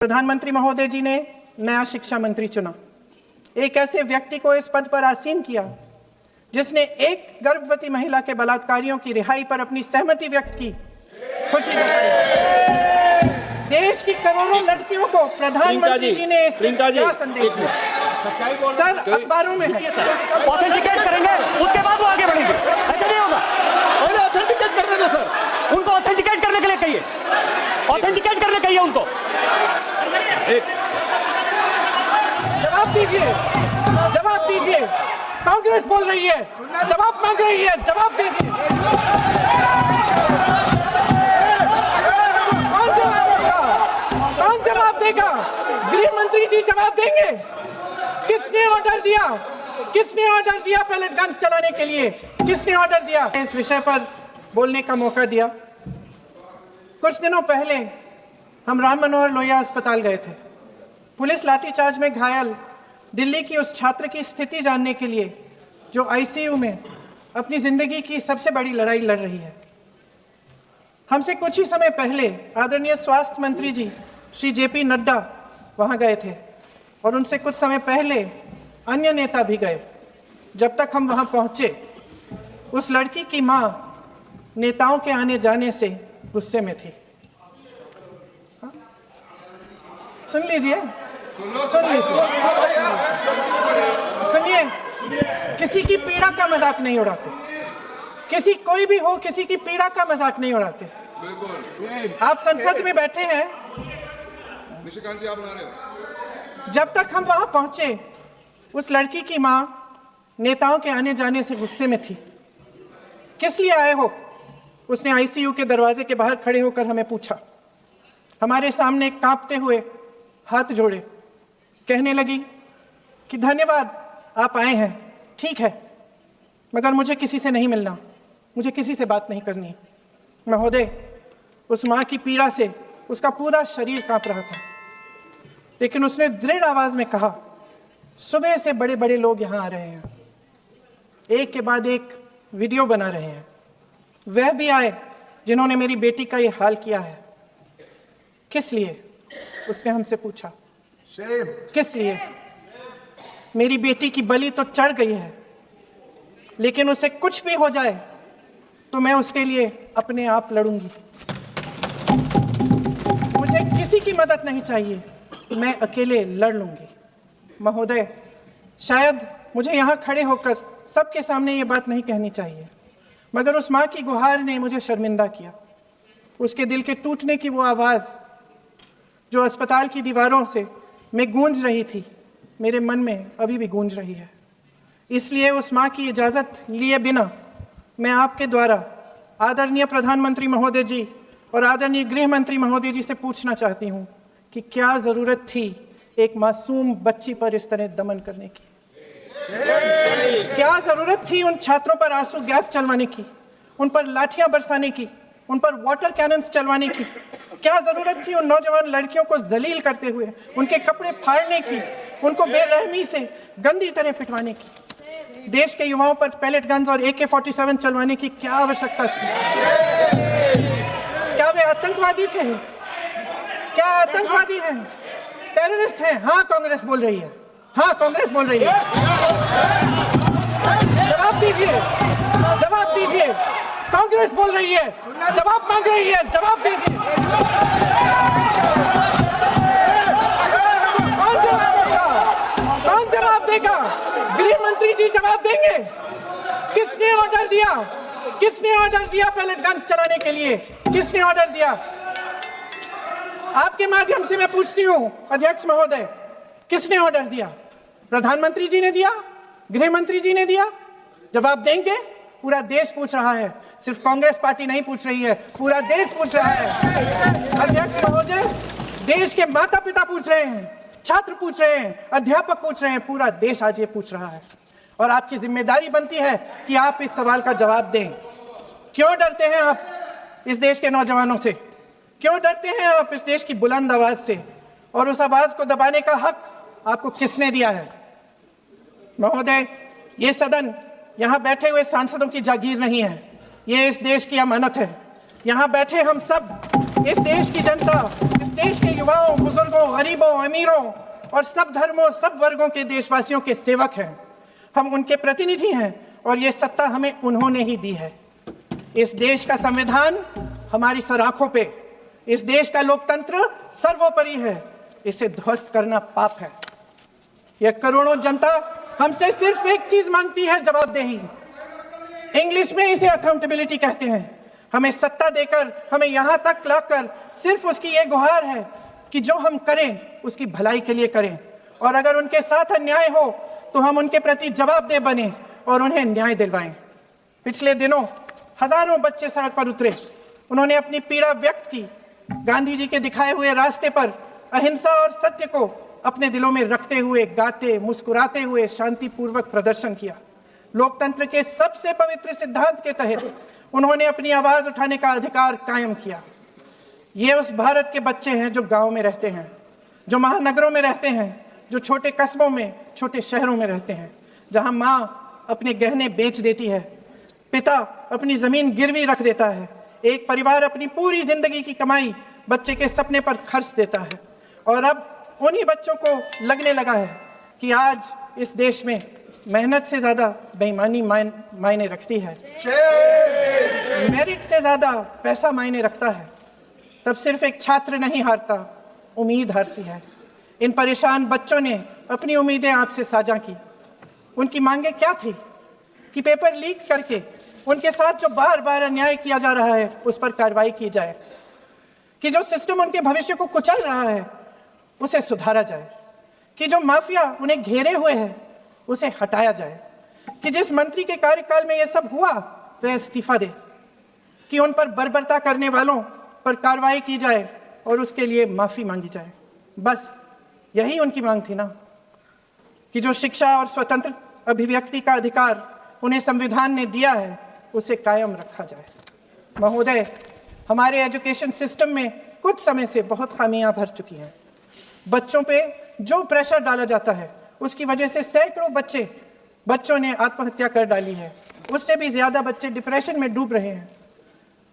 प्रधानमंत्री महोदय जी ने नया शिक्षा मंत्री चुना, एक ऐसे व्यक्ति को इस पद पर आसीन किया जिसने एक गर्भवती महिला के बलात्कारियों की रिहाई पर अपनी सहमति व्यक्त की, खुशी जताई। देश की करोड़ों लड़कियों को प्रधानमंत्री जी ने इससे क्या संदेश दिया? सर, अखबारों में है। ऑथेंटिकेट करेंगे, उसके बाद वो आगे बढ़ेंगे। ऐसा नहीं होगा। और ऑथेंटिकेट करने दो सर, उनको ऑथेंटिकेट करने के लिए कहिए, ऑथेंटिकेट करने कहिए उनको। जवाब दीजिए, जवाब दीजिए। कांग्रेस बोल रही है, जवाब मांग रही है, जवाब दीजिए। कौन जवाब देगा? कौन जवाब देगा? गृह मंत्री जी जवाब देंगे। किसने ऑर्डर दिया? किसने ऑर्डर दिया पैलेट गन्स चलाने के लिए? किसने ऑर्डर दिया? इस विषय पर बोलने का मौका दिया। कुछ दिनों पहले हम राम मनोहर लोहिया अस्पताल गए थे। पुलिस लाठीचार्ज में घायल दिल्ली की उस छात्र की स्थिति जानने के लिए जो आईसीयू में अपनी जिंदगी की सबसे बड़ी लड़ाई लड़ रही है। हमसे कुछ ही समय पहले आदरणीय स्वास्थ्य मंत्री जी श्री जेपी नड्डा वहां गए थे और उनसे कुछ समय पहले अन्य नेता भी गए। जब तक हम वहां पहुंचे, उस लड़की की मां नेताओं के आने जाने से गुस्से में थी। सुन लीजिए, सुनिए, किसी की पीड़ा का मजाक नहीं उड़ाते। किसी कोई भी हो, किसी की पीड़ा का मजाक नहीं उड़ाते। आप संसद में बैठे हैं। निशिकांत जी, आप बना रहे हो। जब तक हम वहां पहुंचे, उस लड़की की मां नेताओं के आने जाने से गुस्से में थी। किस लिए आए हो? उसने आईसीयू के दरवाजे के बाहर खड़े होकर हमें पूछा। हमारे सामने कांपते हुए हाथ जोड़े, कहने लगी कि धन्यवाद, आप आए हैं, ठीक है, मगर मुझे किसी से नहीं मिलना, मुझे किसी से बात नहीं करनी। महोदय, उस मां की पीड़ा से उसका पूरा शरीर कांप रहा था, लेकिन उसने दृढ़ आवाज में कहा, सुबह से बड़े बड़े लोग यहां आ रहे हैं, एक के बाद एक वीडियो बना रहे हैं। वह भी आए जिन्होंने मेरी बेटी का ये हाल किया है। किस लिए? उसने हमसे पूछा। किस लिए? मेरी बेटी की बलि तो चढ़ गई है, लेकिन उसे कुछ भी हो जाए तो मैं उसके लिए अपने आप लड़ूंगी। मुझे किसी की मदद नहीं चाहिए, मैं अकेले लड़ लूंगी। महोदय, शायद मुझे यहाँ खड़े होकर सबके सामने ये बात नहीं कहनी चाहिए, मगर उस माँ की गुहार ने मुझे शर्मिंदा किया। उसके दिल के टूटने की वो आवाज़ जो अस्पताल की दीवारों से में गूंज रही थी, मेरे मन में अभी भी गूंज रही है। इसलिए उस माँ की इजाज़त लिए बिना मैं आपके द्वारा आदरणीय प्रधानमंत्री महोदय जी और आदरणीय गृह मंत्री महोदय जी से पूछना चाहती हूँ कि क्या ज़रूरत थी एक मासूम बच्ची पर इस तरह दमन करने की? क्या जरूरत थी उन छात्रों पर आंसू गैस चलवाने की, उन पर लाठियां बरसाने की, उन पर वाटर कैनन्स चलवाने की? क्या जरूरत थी उन नौजवान लड़कियों को जलील करते हुए उनके कपड़े फाड़ने की, उनको बेरहमी से गंदी तरह पिटवाने की? देश के युवाओं पर पैलेट गन्स और AK-47 चलवाने की क्या आवश्यकता थी? क्या वे आतंकवादी थे? क्या आतंकवादी हैं? टेररिस्ट हैं? हाँ, कांग्रेस बोल रही है। हाँ, कांग्रेस बोल रही है। जवाब दीजिए, जवाब दीजिए। कांग्रेस बोल रही है, जवाब मांग रही है, जवाब दीजिए। कौन जवाब देगा? कौन जवाब देगा? गृह मंत्री जी जवाब देंगे। किसने ऑर्डर दिया? किसने ऑर्डर दिया पैलेट गन्स चलाने के लिए? किसने ऑर्डर दिया? आपके माध्यम से मैं पूछती हूँ अध्यक्ष महोदय, किसने ऑर्डर दिया? प्रधानमंत्री जी ने दिया? गृह मंत्री जी ने दिया? जवाब देंगे? पूरा देश पूछ रहा है, सिर्फ कांग्रेस पार्टी नहीं पूछ रही है, पूरा देश पूछ रहा है। अध्यक्ष महोदय, देश के माता पिता पूछ रहे हैं, छात्र पूछ रहे हैं, अध्यापक पूछ रहे हैं, पूरा देश आज ये पूछ रहा है। और आपकी जिम्मेदारी बनती है कि आप इस सवाल का जवाब दें। क्यों डरते हैं आप इस देश के नौजवानों से? क्यों डरते हैं आप इस देश की बुलंद आवाज से? और उस आवाज को दबाने का हक आपको किसने दिया है? महोदय, ये सदन यहाँ बैठे हुए सांसदों की जागीर नहीं है, ये इस देश की अमानत है। यहाँ बैठे हम सब, इस देश की जनता, इस देश के युवाओं, बुजुर्गों, गरीबों, अमीरों और सब धर्मों, सब वर्गों के देशवासियों के सेवक हैं। हम उनके प्रतिनिधि हैं और ये सत्ता हमें उन्होंने ही दी है। इस देश का संविधान हमारी सराखों पे, इस देश का लोकतंत्र सर्वोपरि है। इसे ध्वस्त करना पाप है। यह करोड़ों जनता हमसे सिर्फ एक चीज मांगती है, जवाबदेही। इंग्लिश में इसे अकाउंटेबिलिटी कहते हैं। हमें सत्ता देकर, हमें यहां तक लाकर सिर्फ उसकी ये गुहार है कि जो हम करें उसकी भलाई के लिए करें, और अगर उनके साथ अन्याय हो तो हम उनके प्रति जवाबदेह बने और उन्हें न्याय दिलवाएं। पिछले दिनों हजारों बच्चे सड़क पर उतरे। उन्होंने अपनी पीड़ा व्यक्त की। गांधी जी के दिखाए हुए रास्ते पर अहिंसा और सत्य को अपने दिलों में रखते हुए, गाते, मुस्कुराते हुए शांतिपूर्वक प्रदर्शन किया। लोकतंत्र के सबसे पवित्र सिद्धांत के तहत उन्होंने अपनी आवाज उठाने का अधिकार कायम किया। ये उस भारत के बच्चे हैं जो गांव में रहते हैं, जो महानगरों में रहते हैं, जो छोटे कस्बों में, छोटे शहरों में रहते हैं, जहां माँ अपने गहने बेच देती है, पिता अपनी जमीन गिरवी रख देता है, एक परिवार अपनी पूरी जिंदगी की कमाई बच्चे के सपने पर खर्च देता है। और अब उन्हीं बच्चों को लगने लगा है कि आज इस देश में मेहनत से ज्यादा बेईमानी मायने रखती है, मेरिट से ज्यादा पैसा मायने रखता है। तब सिर्फ एक छात्र नहीं हारता, उम्मीद हारती है। इन परेशान बच्चों ने अपनी उम्मीदें आपसे साझा की। उनकी मांगे क्या थी? कि पेपर लीक करके उनके साथ जो बार बार अन्याय किया जा रहा है उस पर कार्रवाई की जाए, कि जो सिस्टम उनके भविष्य को कुचल रहा है उसे सुधारा जाए, कि जो माफिया उन्हें घेरे हुए है उसे हटाया जाए, कि जिस मंत्री के कार्यकाल में यह सब हुआ वह इस्तीफा दे, कि उन पर बर्बरता करने वालों पर कार्रवाई की जाए और उसके लिए माफी मांगी जाए। बस यही उनकी मांग थी ना, कि जो शिक्षा और स्वतंत्र अभिव्यक्ति का अधिकार उन्हें संविधान ने दिया है उसे कायम रखा जाए। महोदय, हमारे एजुकेशन सिस्टम में कुछ समय से बहुत खामियां भर चुकी हैं। बच्चों पे जो प्रेशर डाला जाता है उसकी वजह से सैकड़ों बच्चों ने आत्महत्या कर डाली है। उससे भी ज्यादा बच्चे डिप्रेशन में डूब रहे हैं।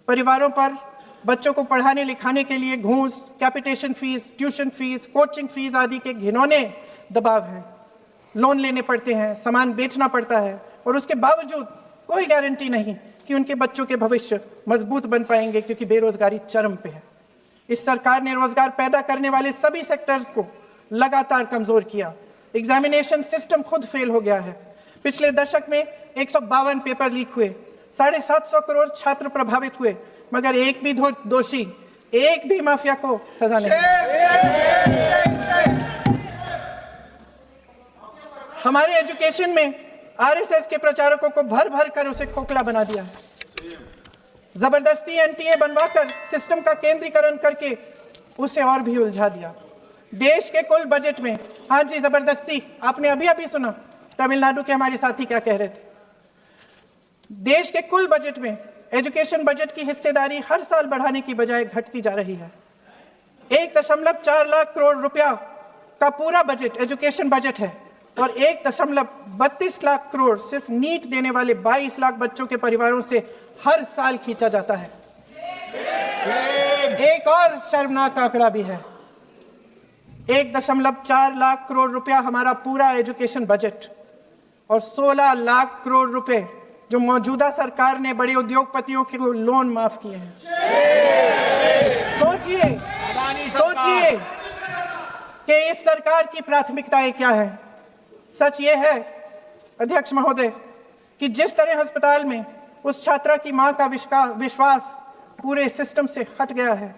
परिवारों पर बच्चों को पढ़ाने लिखाने के लिए घूस, capitation fees, tuition fees, coaching fees आदि के घिनौने दबाव हैं। लोन लेने पड़ते हैं, सामान बेचना पड़ता है और उसके बावजूद कोई गारंटी नहीं कि उनके बच्चों के भविष्य मजबूत बन पाएंगे, क्योंकि बेरोजगारी चरम पे है। इस सरकार ने रोजगार पैदा करने वाले सभी सेक्टर्स को लगातार कमजोर किया। एग्जामिनेशन सिस्टम खुद फेल हो गया है। पिछले दशक में 152 पेपर लीक हुए, 750 करोड़ छात्र प्रभावित हुए, मगर एक भी दोषी, एक भी माफिया को सजा नहीं। हमारे एजुकेशन में आरएसएस के प्रचारकों को भर भर कर उसे खोखला बना दिया है। जबरदस्ती एनटीए बनवाकर सिस्टम का केंद्रीकरण करके उसे और भी उलझा दिया। देश के कुल बजट में, हाँ जी जबरदस्ती, आपने अभी सुना तमिलनाडु के हमारे साथी क्या कह रहे थे। देश के कुल बजट में एजुकेशन बजट की हिस्सेदारी हर साल बढ़ाने की बजाय घटती जा रही है। 1.4 लाख करोड़ रुपया का पूरा बजट एजुकेशन बजट है और 1.32 लाख करोड़ सिर्फ नीट देने वाले 22 लाख बच्चों के परिवारों से हर साल खींचा जाता है। एक और शर्मनाक आंकड़ा भी है, 1.4 लाख करोड़ रुपया हमारा पूरा एजुकेशन बजट और 16 लाख करोड़ रुपए जो मौजूदा सरकार ने बड़े उद्योगपतियों के लोन माफ किए हैं। सोचिए कि इस सरकार की प्राथमिकताएं क्या है। सच ये है अध्यक्ष महोदय कि जिस तरह अस्पताल में उस छात्रा की मां का विश्वास पूरे सिस्टम से हट गया है,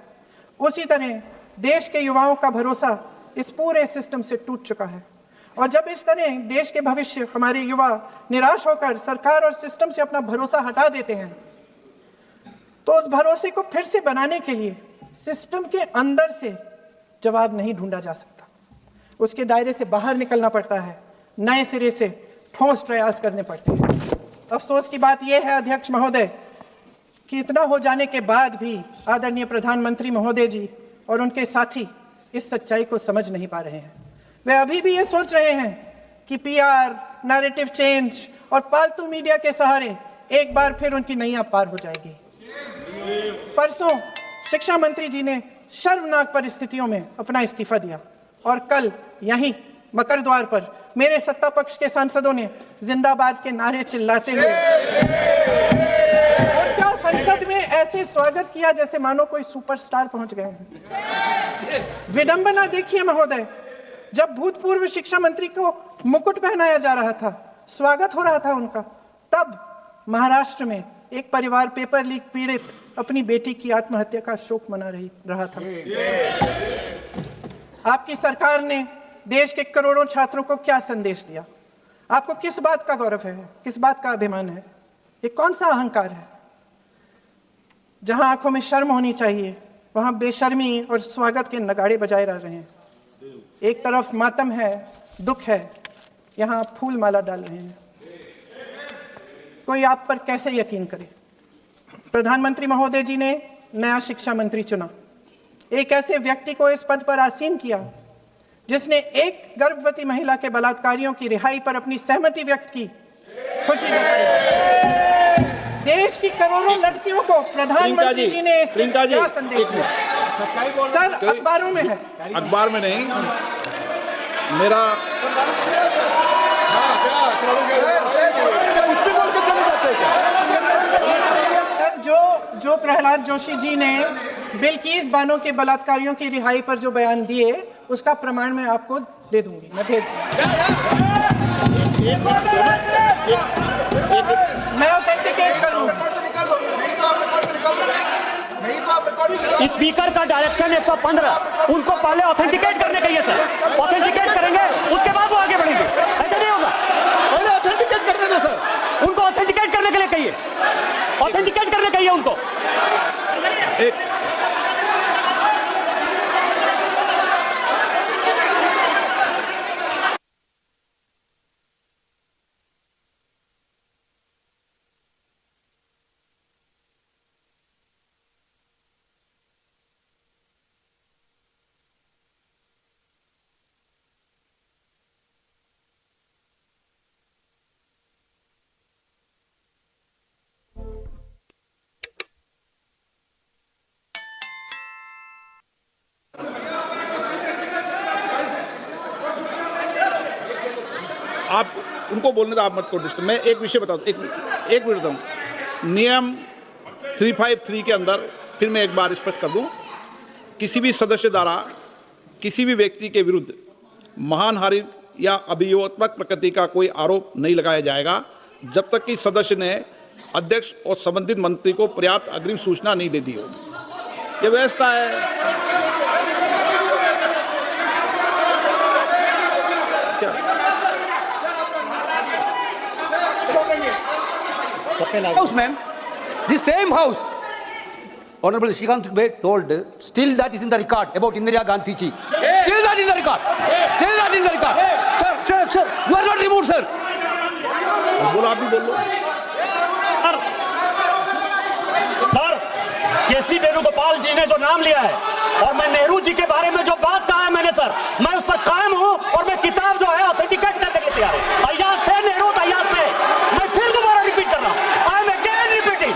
उसी तरह देश के युवाओं का भरोसा इस पूरे सिस्टम से टूट चुका है। और जब इस तरह देश के भविष्य, हमारे युवा निराश होकर सरकार और सिस्टम से अपना भरोसा हटा देते हैं, तो उस भरोसे को फिर से बनाने के लिए सिस्टम के अंदर से जवाब नहीं ढूंढा जा सकता। उसके दायरे से बाहर निकलना पड़ता है, नए सिरे से ठोस प्रयास करने पड़ते हैं। अफसोस की बात यह है अध्यक्ष महोदय कि इतना हो जाने के बाद भी आदरणीय प्रधानमंत्री महोदय जी और उनके साथी इस सच्चाई को समझ नहीं पा रहे हैं। वे अभी भी ये सोच रहे हैं कि पीआर, नैरेटिव चेंज और पालतू मीडिया के सहारे एक बार फिर उनकी नैया पार हो जाएगी। परसों शिक्षा मंत्री जी ने शर्मनाक परिस्थितियों में अपना इस्तीफा दिया और कल यहीं मकर द्वार पर मेरे सत्ता पक्ष के सांसदों ने जिंदाबाद के नारे चिल्लाते हुए उनका संसद में ऐसे स्वागत किया जैसे मानो कोई सुपरस्टार पहुंच गए हैं। विडंबना देखिए महोदय, जब भूतपूर्व शिक्षा मंत्री को मुकुट पहनाया जा रहा था, स्वागत हो रहा था उनका, तब महाराष्ट्र में एक परिवार पेपर लीक पीड़ित अपनी बेटी की आत्महत्या का शोक मना रहा था। आपकी सरकार ने देश के करोड़ों छात्रों को क्या संदेश दिया? आपको किस बात का गौरव है, किस बात का अभिमान है? ये कौन सा अहंकार है? जहां आंखों में शर्म होनी चाहिए वहां बेशर्मी और स्वागत के नगाड़े बजाए जा रहे हैं। एक तरफ मातम है, दुख है, यहां फूल माला डाल रहे हैं। कोई आप पर कैसे यकीन करे? प्रधानमंत्री महोदय जी ने नया शिक्षा मंत्री चुना, एक ऐसे व्यक्ति को इस पद पर आसीन किया जिसने एक गर्भवती महिला के बलात्कारियों की रिहाई पर अपनी सहमति व्यक्त की, खुशी जताई। देश की करोड़ों लड़कियों को प्रधानमंत्री जी ने क्या संदेश दिया? सर, अखबारों में है, अखबार में नहीं, मेरा सर, जो प्रहलाद जोशी जी ने बिल्किस बानो के बलात्कारियों की रिहाई पर जो बयान दिए, उसका प्रमाण मैं आपको दे दूंगी, मैं भेज दूंगी। मैं ऑथेंटिकेट कर लूंगा। स्पीकर का डायरेक्शन 115, उनको पहले ऑथेंटिकेट करने कहिए सर, ऑथेंटिकेट करेंगे उसके बाद वो आगे बढ़ेंगे, ऐसा नहीं होगा। पहले ऑथेंटिकेट करने दो सर, उनको ऑथेंटिकेट करने के लिए कहिए, ऑथेंटिकेट करने कहिए उनको। आप उनको बोलने दो, आप मत करो डिस्टर्ब। मैं एक विषय बताऊँ, एक मिनट बताऊँ। नियम 353 के अंदर फिर मैं एक बार स्पष्ट कर दूं, किसी भी सदस्य द्वारा किसी भी व्यक्ति के विरुद्ध महानहानि या अभियोगात्मक प्रकृति का कोई आरोप नहीं लगाया जाएगा जब तक कि सदस्य ने अध्यक्ष और संबंधित मंत्री को पर्याप्त अग्रिम सूचना नहीं दे दी हो। ये व्यवस्था है। House, ma'am. The same house. Honorable Shrikant Dubey told, still that is in the record about Indira Gandhi ji. Still that in the record. Still that in the record. Sir, you are not removed, sir. बोलो, आप भी बोलो। Sir, केसी वेणुगोपाल जी ने जो नाम लिया है और मैं नेहरू जी के बारे में जो बात कहा है मैंने, सर, मैं उस पर कायम हूं और मैं किताब जो है ऑथेंटिकेट करने के लिए तैयार हूं। अय्याज थे नेहरू, अय्याज थे। मैं फिर दोबारा रिपीट कर रहा हूं, आई एम अगेन रिपीटिंग,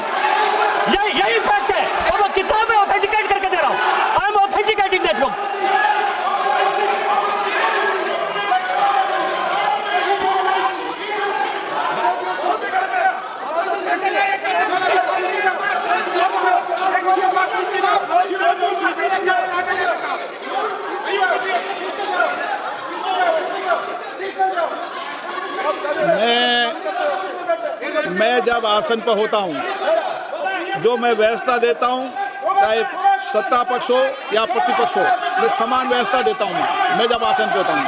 यही फैक्ट है और मैं किताब में ऑथेंटिकेट करके दे रहा हूं। I am authenticating that book. मैं जब आसन पर होता हूं, जो मैं व्यवस्था देता हूं, चाहे सत्ता पक्ष हो या प्रतिपक्ष हो, मैं समान व्यवस्था देता हूं। मैं जब आसन पर होता हूं,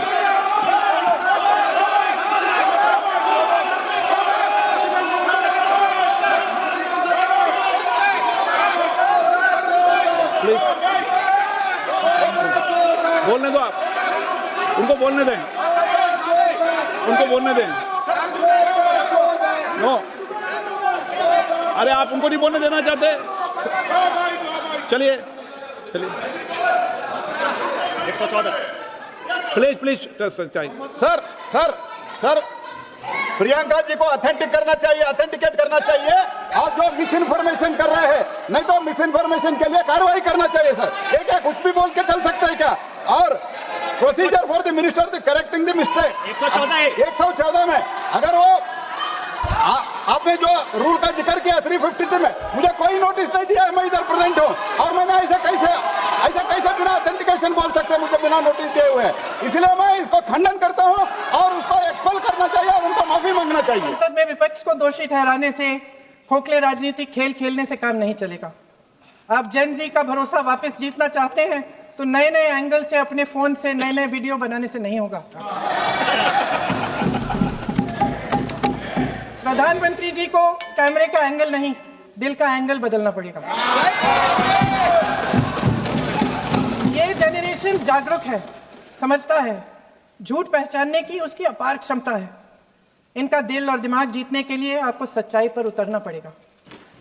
प्लीज बोलने दो, आप उनको बोलने दें, उनको बोलने दें। नो, अरे आप उनको नहीं बोलने देना चाहते? चलिए 114 प्लीज चाहिए। सर प्रियंका जी को ऑथेंटिक करना चाहिए, ऑथेंटिकेट करना चाहिए, और जो मिस इन्फॉर्मेशन कर रहे हैं, नहीं तो मिस इन्फॉर्मेशन के लिए कार्रवाई करना चाहिए सर। ये क्या कुछ भी बोल के चल सकता है क्या? और procedure for the minister the correcting the mistake 114 में अगर वो आपने जो रूल का जिक्र किया 353 में, मुझे कोई नोटिस नहीं दिया है, मैं इधर प्रेजेंट हूँ, और मैंने ऐसे कैसे बिना ऑथेंटिकेशन बोल सकते हैं मुझे बिना नोटिस दिए हुए? इसलिए मैं इसको खंडन करता हूँ और उसको एक्सपेल करना चाहिए और उनको माफी मांगना चाहिए। संसद में विपक्ष को दोषी ठहराने से, खोखले राजनीतिक खेल खेलने से काम नहीं चलेगा। आप जेन जी का भरोसा वापस जीतना चाहते हैं तो नए नए एंगल से, अपने फोन से नए नए वीडियो बनाने से नहीं होगा। प्रधानमंत्री जी को कैमरे का एंगल नहीं, दिल का एंगल बदलना पड़ेगा। ये जनरेशन जागरूक है, समझता है, झूठ पहचानने की उसकी अपार क्षमता है। इनका दिल और दिमाग जीतने के लिए आपको सच्चाई पर उतरना पड़ेगा।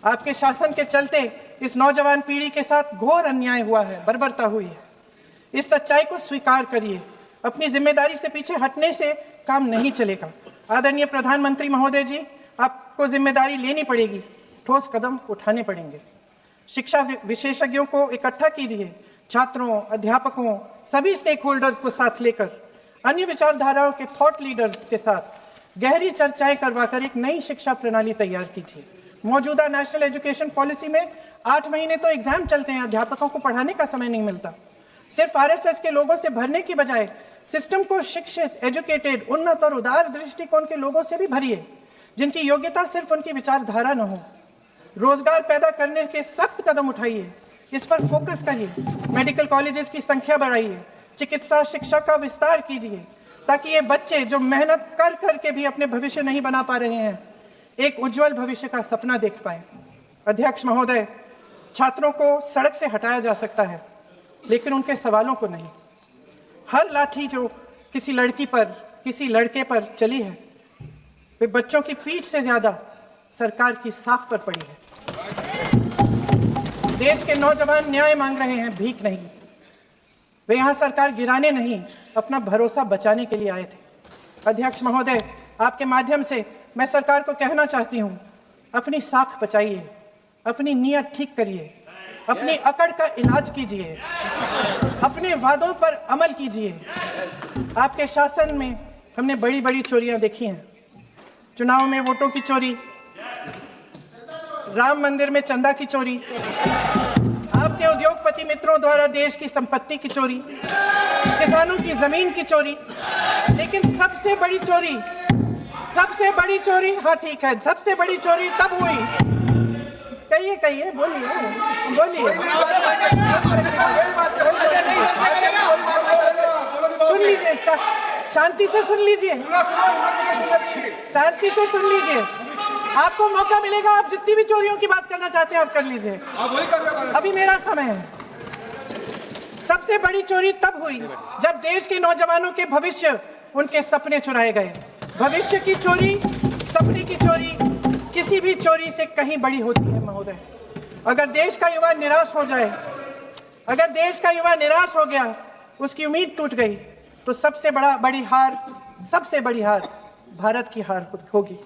आपके शासन के चलते इस नौजवान पीढ़ी के साथ घोर अन्याय हुआ है, बर्बरता हुई है। इस सच्चाई को स्वीकार करिए। अपनी जिम्मेदारी से पीछे हटने से काम नहीं चलेगा। आदरणीय प्रधानमंत्री महोदय जी, आपको जिम्मेदारी लेनी पड़ेगी, ठोस कदम उठाने पड़ेंगे। शिक्षा विशेषज्ञों को इकट्ठा कीजिए, छात्रों, अध्यापकों, सभी स्टेक होल्डर्स को साथ लेकर, अन्य विचारधाराओं के थॉट लीडर्स के साथ गहरी चर्चाएं करवाकर एक नई शिक्षा प्रणाली तैयार कीजिए। मौजूदा नेशनल एजुकेशन पॉलिसी में 8 महीने तो एग्जाम चलते हैं, अध्यापकों को पढ़ाने का समय नहीं मिलता। सिर्फ आरएसएस के लोगों से भरने की बजाय सिस्टम को शिक्षित, एजुकेटेड, उन्नत और उदार दृष्टिकोण के लोगों से भी भरिए, जिनकी योग्यता सिर्फ उनकी विचारधारा न हो। रोजगार पैदा करने के सख्त कदम उठाइए, इस पर फोकस करिए। मेडिकल कॉलेजेस की संख्या बढ़ाइए, चिकित्सा शिक्षा का विस्तार कीजिए, ताकि ये बच्चे जो मेहनत कर कर के भी अपने भविष्य नहीं बना पा रहे हैं, एक उज्जवल भविष्य का सपना देख पाए। अध्यक्ष महोदय, छात्रों को सड़क से हटाया जा सकता है, लेकिन उनके सवालों को नहीं। हर लाठी जो किसी लड़की पर, किसी लड़के पर चली है, वे बच्चों की पीठ से ज्यादा सरकार की साख पर पड़ी है। देश के नौजवान न्याय मांग रहे हैं, भीख नहीं। वे यहाँ सरकार गिराने नहीं, अपना भरोसा बचाने के लिए आए थे। अध्यक्ष महोदय, आपके माध्यम से मैं सरकार को कहना चाहती हूँ, अपनी साख बचाइए, अपनी नीयत ठीक करिए, अपनी अकड़ का इलाज कीजिए, अपने वादों पर अमल कीजिए। आपके शासन में हमने बड़ी बड़ी चोरियां देखी हैं। चुनाव में वोटों की चोरी, राम मंदिर में चंदा की चोरी, आपके उद्योगपति मित्रों द्वारा देश की संपत्ति की चोरी, किसानों की जमीन की चोरी, लेकिन सबसे बड़ी चोरी, हाँ ठीक है, सबसे बड़ी चोरी तब हुई, कहिए, बोलिए। सुन लीजिए, शांति से सुन लीजिए, शांति से सुन लीजिए। आपको मौका मिलेगा, आप जितनी भी चोरियों की बात करना चाहते हैं आप कर लीजिए, अभी मेरा समय है। सबसे बड़ी चोरी तब हुई जब देश के नौजवानों के भविष्य, उनके सपने चुराए गए। भविष्य की चोरी, सपने की चोरी किसी भी चोरी से कहीं बड़ी होती है महोदय। अगर देश का युवा निराश हो जाए, अगर देश का युवा निराश हो गया, उसकी उम्मीद टूट गई, तो सबसे बड़ी हार भारत की हार होगी।